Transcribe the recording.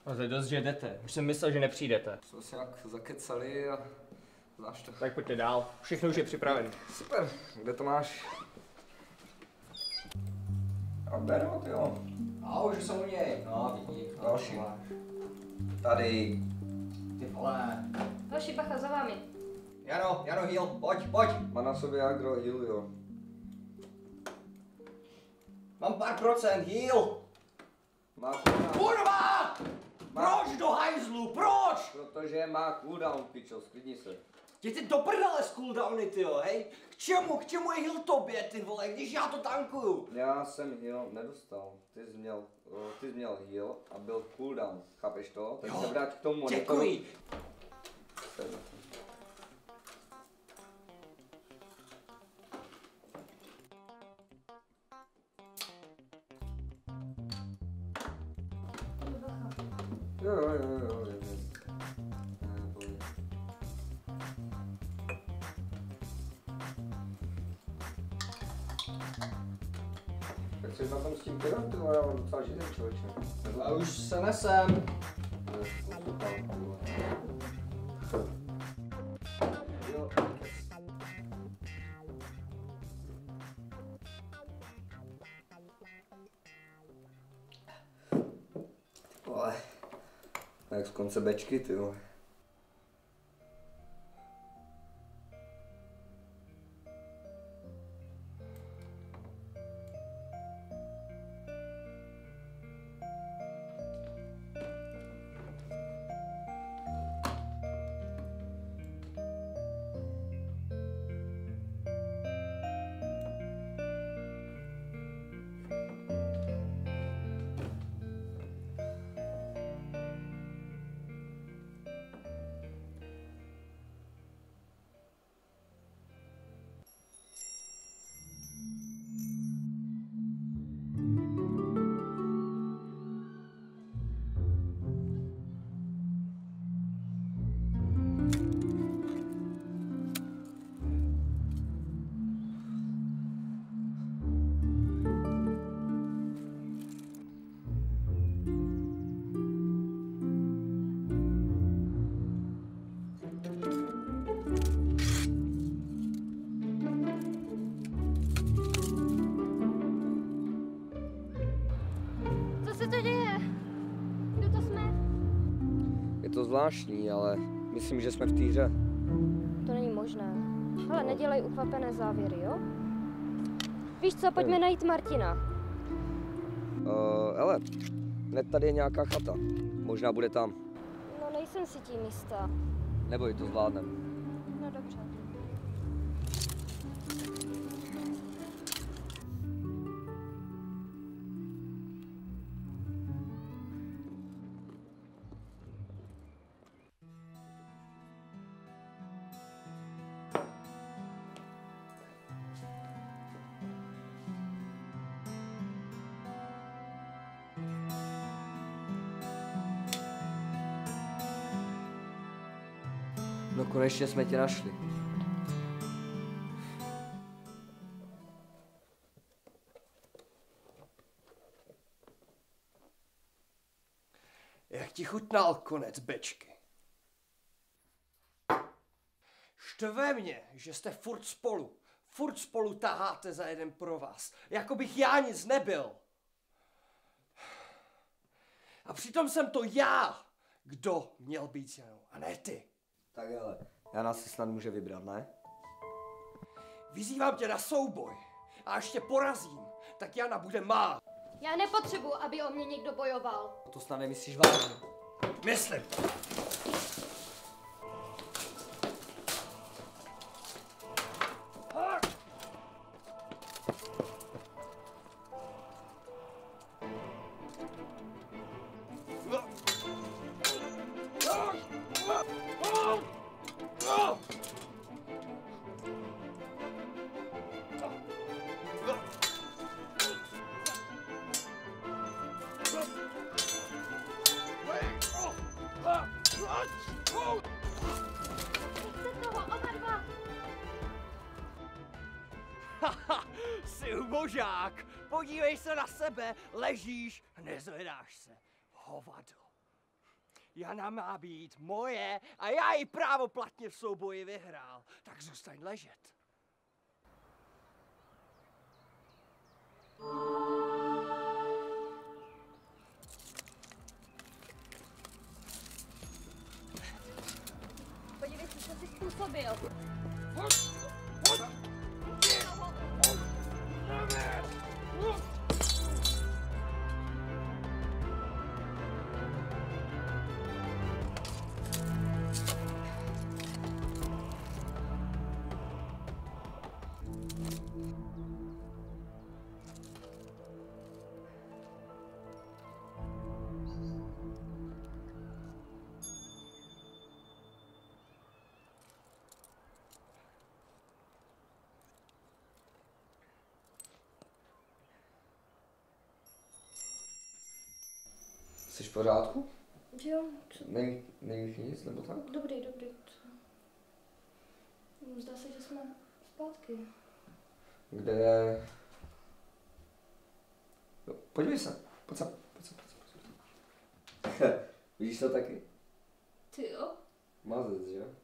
No to je dost, že jdete. Už jsem myslel, že nepřijdete. Jsme se jak zakecali a znáš to. Tak pojďte dál. Všechno už je připravené. Super, kde to máš? A beru, jo. A už jsem u něj. No, vidíš. Další. Tady. Ty vole. Hoši, bacha, za vámi. Jano, heal, pojď. Má na sobě agro heal, jo. Mám pár procent, heal. Má cooldown. Kurva! Proč do hajzlu, proč? Protože má cooldown, pičo, sklidni se. Jděte do prdele z cooldowny, tyjo, hej? K čemu je heal tobě, ty vole, když já to tankuju? Já jsem heal nedostal. Ty jsi měl heal a byl cooldown, chápeš to? Tak se vrát k tomu monitoru. Děkuji. Jo. Jak jsi na tom s tím pyrem, ty vole, já mám docela žitý člověče. A už se nesem. Vole, jak z konce bečky, ty vole. Je to zvláštní, ale myslím, že jsme v té hře. To není možné. Hele, nedělej ukvapené závěry, jo? Víš co, pojďme najít Martina. Hele, hned tady je nějaká chata. Možná bude tam. No, nejsem si tím jistá. Neboj, to zvládnem. No dobře. No konečně jsme tě našli. Jak ti chutnal konec bečky? Štve mě, že jste furt spolu taháte za jeden provaz, jako bych já nic nebyl. A přitom jsem to já, kdo měl být s Janou, a ne ty. Tak hele, Jana si snad může vybrat, ne? Vyzývám tě na souboj a až tě porazím, tak Jana bude má. Já nepotřebuji, aby o mě někdo bojoval. To snad nemyslíš vážně. Myslím. Haha, jsi ubožák. Podívej se na sebe, ležíš, nezvedáš se. Hovado. Jana má být moje a já ji právoplatně v souboji vyhrál. Tak zůstaň ležet. Podívej, co jsem si způsobil. Jsi v pořádku? Jo, co? Není nic, nebo tak? Dobrý. Zdá se, že jsme zpátky. Kde je... No, podívej se, pojď sem. Vidíš to taky? Ty jo? Mazec, že?